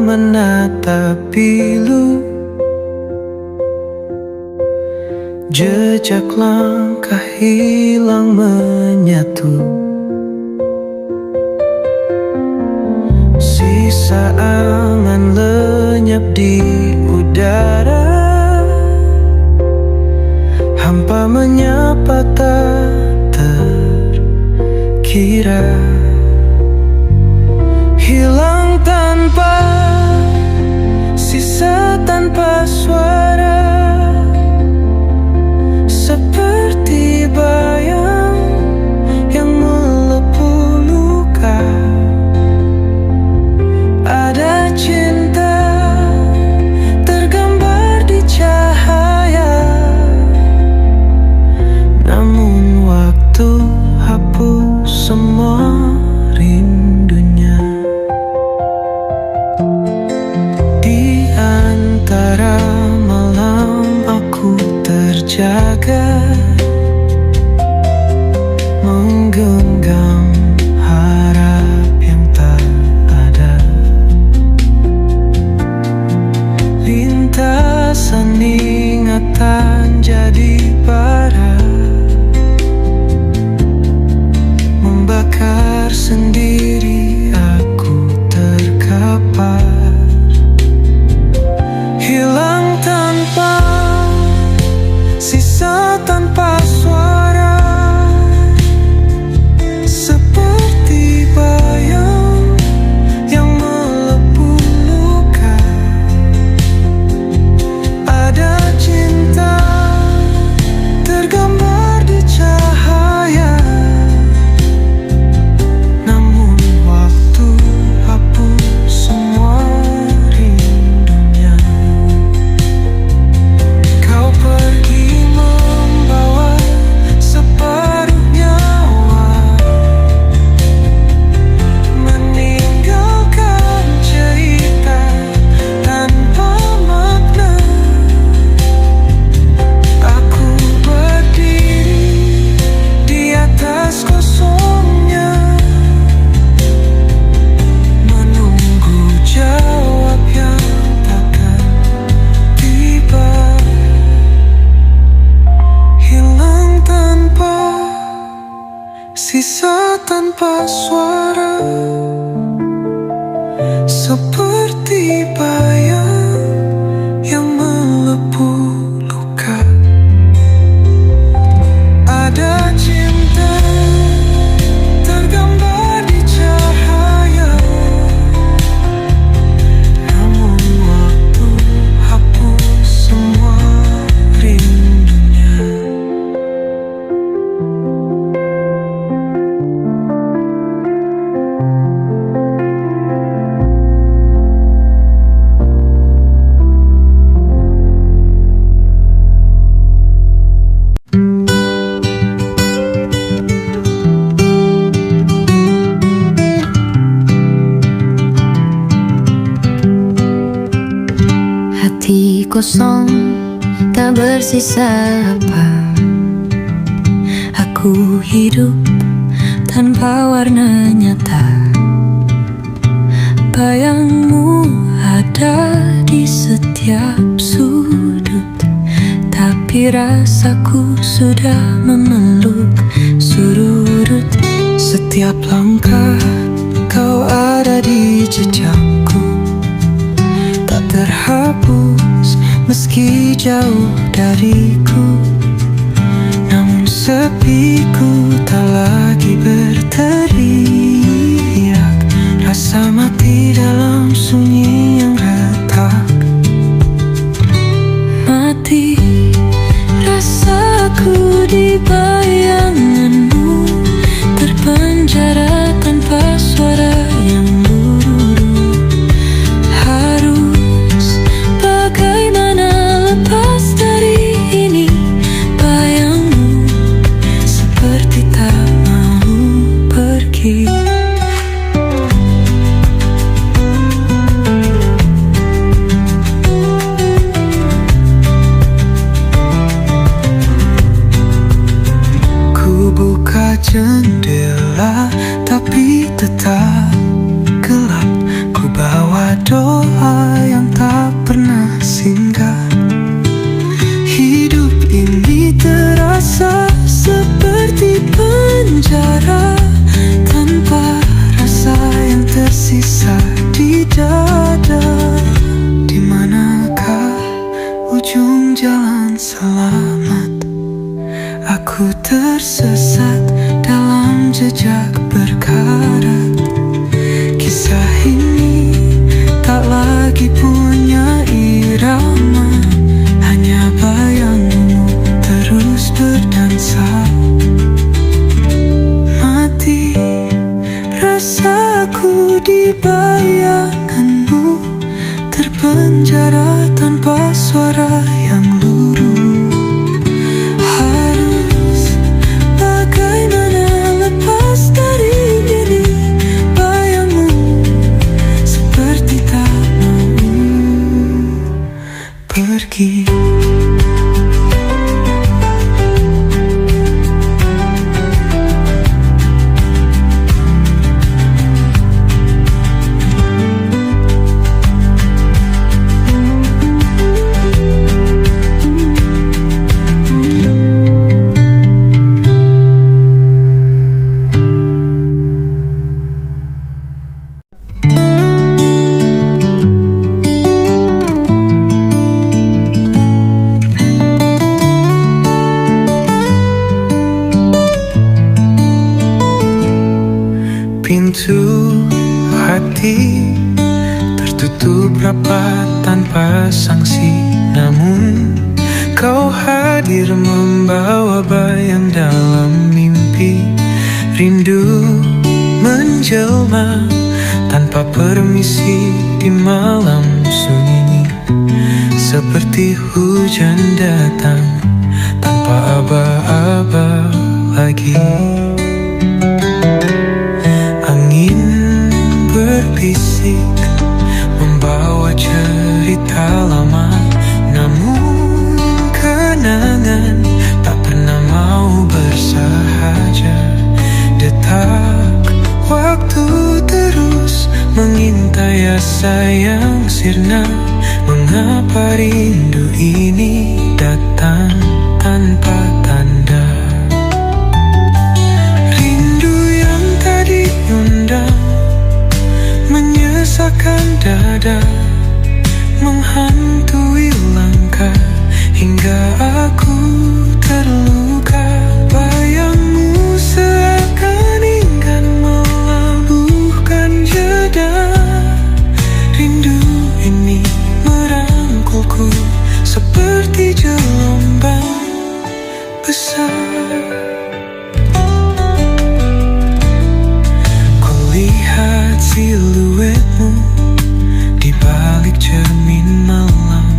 menatap pilu, jejak langkah hilang menyatu. Sisa angan lenyap di udara, hampa menyapa tak terkira. Hilang tanpa sisa, tanpa suara, seperti bayang yang melepuh luka. Ada cinta tergambar di cahaya, namun waktu hapus semua rindunya. Di antara malam aku terjaga, menggenggam harap yang tak ada. Lintasan ingatan jadi bara, membakar sendiri aku terkapar. Hilang tanpa sisa, tanpa suara, seperti bayang yang melepuh luka. Ada cinta tergambar di cahaya, namun waktu hapus semua rindunya. Kau pergi membawa separuh nyawa, meninggalkan cerita tanpa makna. Aku berdiri di atas kosongnya, menunggu jawab yang takkan tiba. Hilang tanpa sisa, tanpa suara, seperti bayang yang melepuh luka. Ada cinta tergambar di cahaya, namun waktu hapus semua rindunya. Hati kosong, tak bersisa apa. Aku hidup tanpa warna nyata. Bayangmu ada di setiap sudut, tapi rasaku sudah memeluk surut. Setiap langkah kau ada di jejakku, tak terhapus meski jauh dariku. Namun sepiku tak lagi berteriak, rasa mati dalam sunyi yang retak. Mati rasaku di bayanganmu, terpenjara tanpa suara yang luru. Harus bagaimana lepas dari ini, bayangmu seperti tak mau pergi. selamat. Aku tersesat dalam jejak berkarat. Kisah ini tak lagi punya irama, hanya bayangmu terus berdansa. Mati rasaku di bayanganmu, terpenjara tanpa suara yang luruh. Harus bagaimana lepas dari diri, bayangmu seperti tak mau pergi. Pintu hati tertutup rapat tanpa sanksi, namun kau hadir membawa bayang dalam mimpi. Rindu menjelma tanpa permisi di malam sunyi, seperti hujan datang tanpa aba-aba lagi. Berbisik membawa cerita lama, namun kenangan tak pernah mau bersahaja. Detak waktu terus mengintai asa yang sirna. Mengapa rindu ini datang tanpa tanda? Rindu yang tadi diundang menyesakkan dada, menghantui langkah hingga aku terluka. Bayangmu seakan ingin melabuhkan jeda. Rindu ini merangkulku seperti gelombang besar. Lihat siluetmu di balik cermin malam,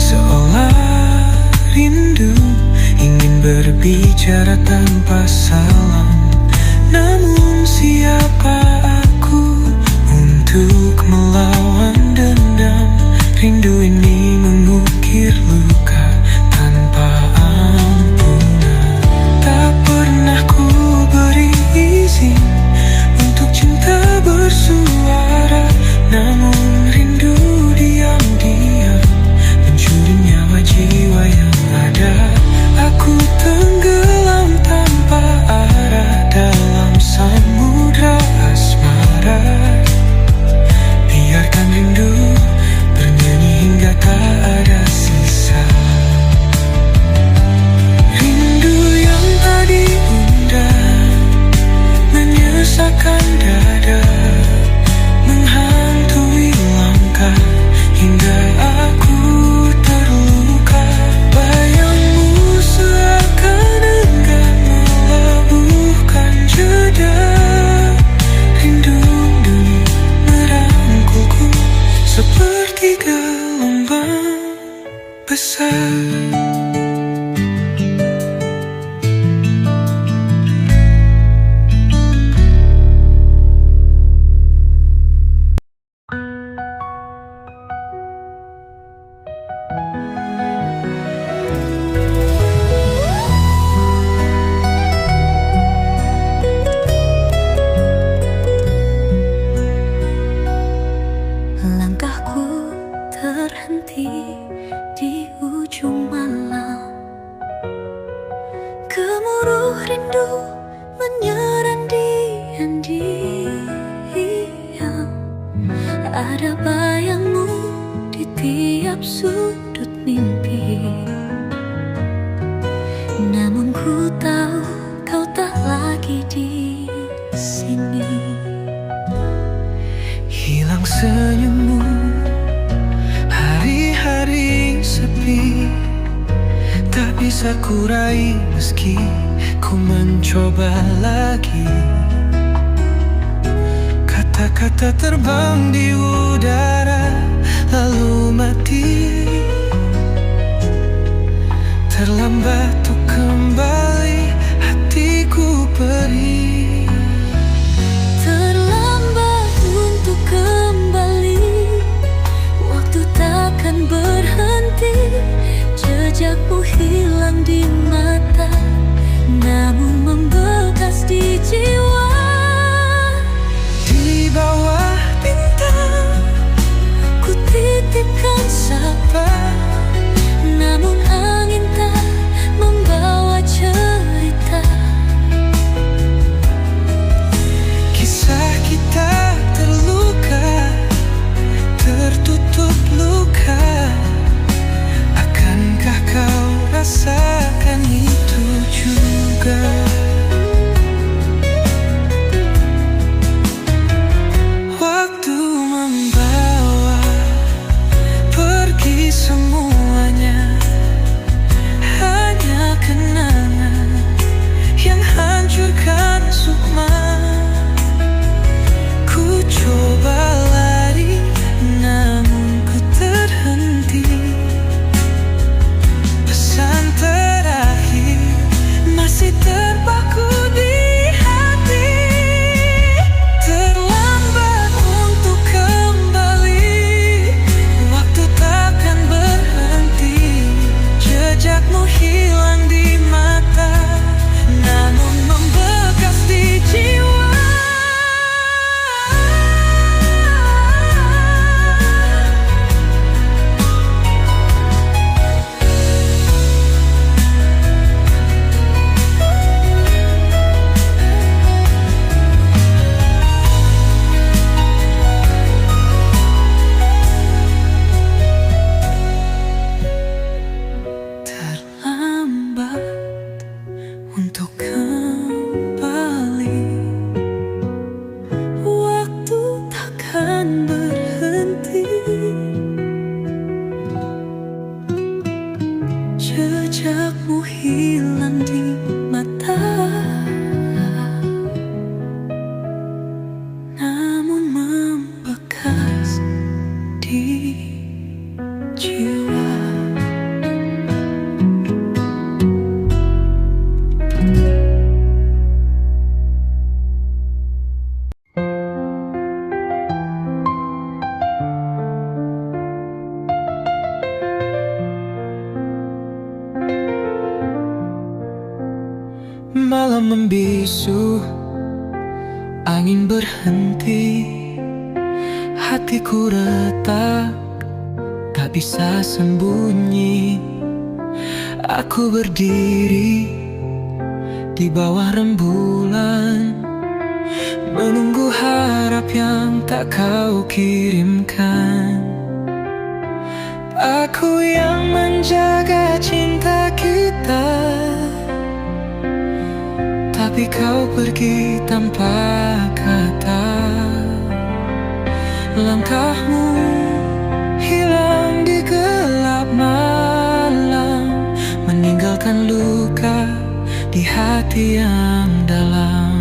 seolah rindu ingin berbicara tanpa salam. Namun siapa aku untuk melawan dendam? Rindu ini mengukir luka tanpa ampunan. Tak pernah ku beri izin untuk cinta bersuara, namun rindu diam-diam mencuri nyawa jiwa yang ada. Aku tenggelam tanpa arah dalam samudra asmara. Biarkan rindu bernyanyi hingga tak ada sisa. Rindu yang tadi undang menyesakkan dada, menghantui langkah hingga aku terluka. Bayangmu seakan enggan melabuhkan jeda. Rindu dulu merangkulku seperti gelombang besar. Langkahku terhenti di ujung malam. Gemuruh rindu menyerang diam-diam. Ada bayangmu di tiap sudut mimpi. Namun ku tahu kau tak lagi di sini. Hilang senyummu, hari-hari sepi, tak bisa ku raih meski ku mencoba lagi. Kata-kata terbang di udara lalu mati. Terlambat untuk kembali, hatiku perih. Terlambat untuk kembali, waktu takkan berhenti. Jejakmu hilang di mata, namun membekas di jiwa. Di bawah bintang Ku titipkan sapa, namun angin tak membawa cerita. kisah kita terluka, tertutup luka. Akankah kau rasakan itu juga? Waktu membawa pergi semuanya, hanya kenangan yang hancurkan sukma. Ku coba lari, namun ku terhenti. Pesan terakhir masih terpaku di hati. Terlambat untuk kembali, waktu takkan berhenti. Jejakmu hilang di mata, namun membekas di jiwa. Terlambat untuk kembali, waktu takkan berhenti. Jejakmu hilang di mata, namun membekas di jiwa. Malam membisu, angin berhenti. Hatiku retak, tak bisa sembunyi. Aku berdiri di bawah rembulan, menunggu harap yang tak kau kirimkan. Aku yang menjaga cinta kita, tapi kau pergi tanpa kata. Langkahmu hilang di gelap malam, meninggalkan luka di hati yang dalam.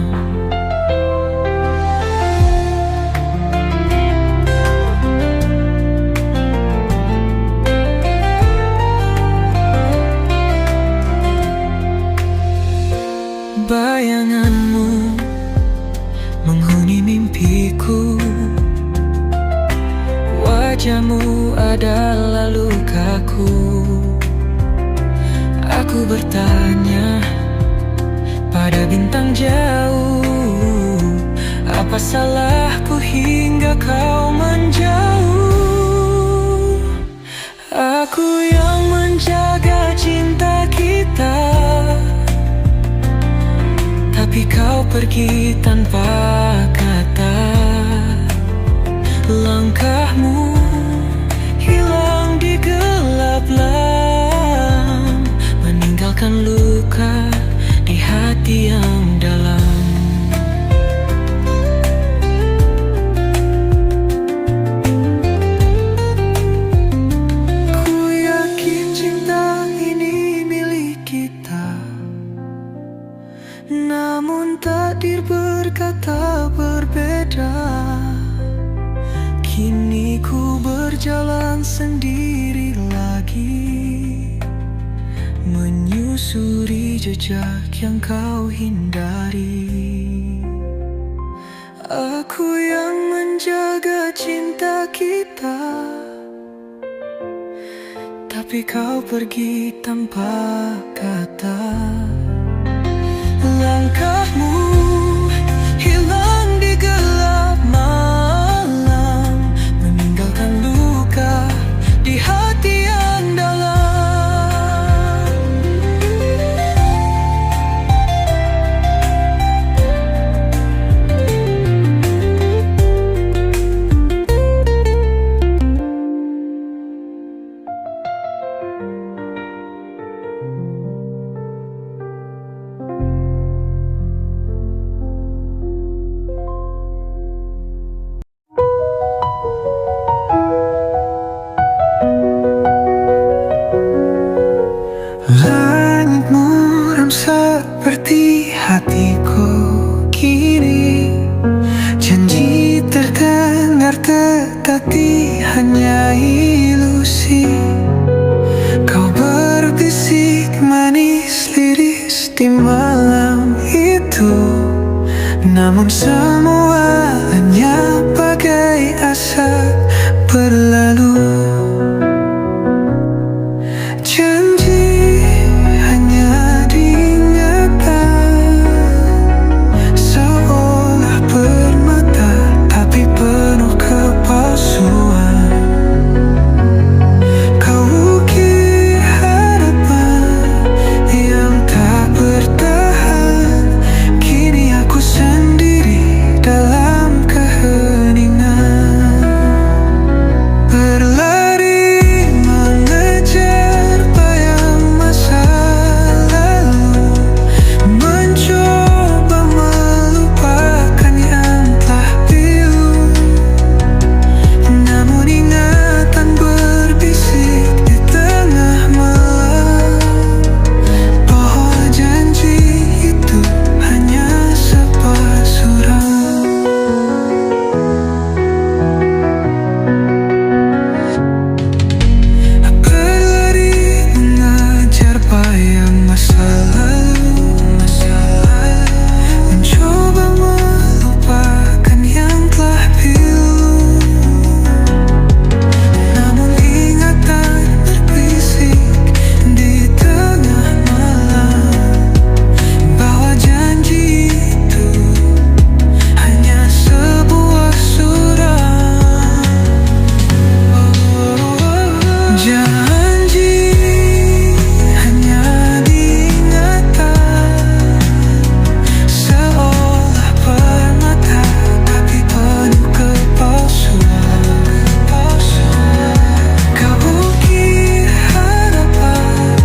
Bayanganmu menghuni mimpiku, wajahmu adalah lukaku. Aku bertanya pada bintang jauh, apa salahku hingga kau menjauh? Aku yang menjaga cinta kita, tapi kau pergi tanpa kata. Langkahmu hilang di gelap malam, meninggalkan luka berjalan sendiri lagi, menyusuri jejak yang kau hindari. Aku yang menjaga cinta kita, tapi kau pergi tanpa kata. Langkahmu hilang di gelap malam, meninggalkan luka di hati yang dalam. Langit muram seperti hatiku kini, janji terdengar tetapi hanya ilusi. Kau berbisik manis liris di malam itu, namun semua hanya bagai asap berlalu. Janji hanya diingatan, seolah permata tapi penuh kepalsuan. Kau ukir harapan yang tak bertahan, kini aku sendiri dalam keheningan. Berlari mengejar bayang masa lalu, mencoba melupakan yang telah pilu. Namun ingatan berbisik di tengah malam bahwa janji itu hanya sebuah suram. Berlari mengejar bayang masa lalu, mencoba melupakan yang telah pilu. Namun ingatan berbisik di tengah malam bahwa janji itu hanya sebuah suram. Janji hanya diingatan, seolah permata tapi penuh kepalsuan. Kau ukir harapan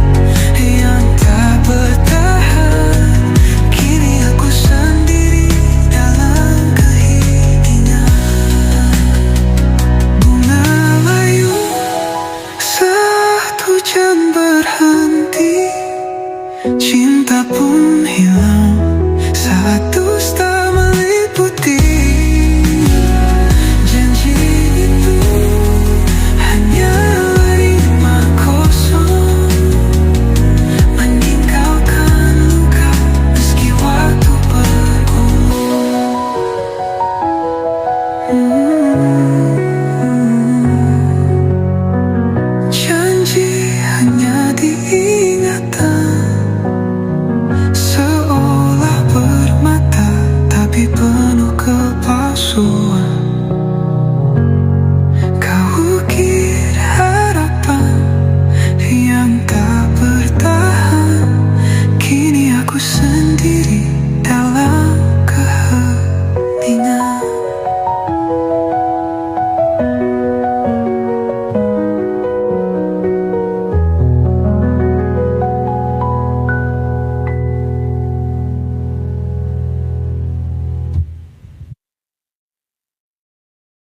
yang tak bertahan, kini aku sendiri dalam keheningan. Bunga layu saat hujan berhenti, cinta pun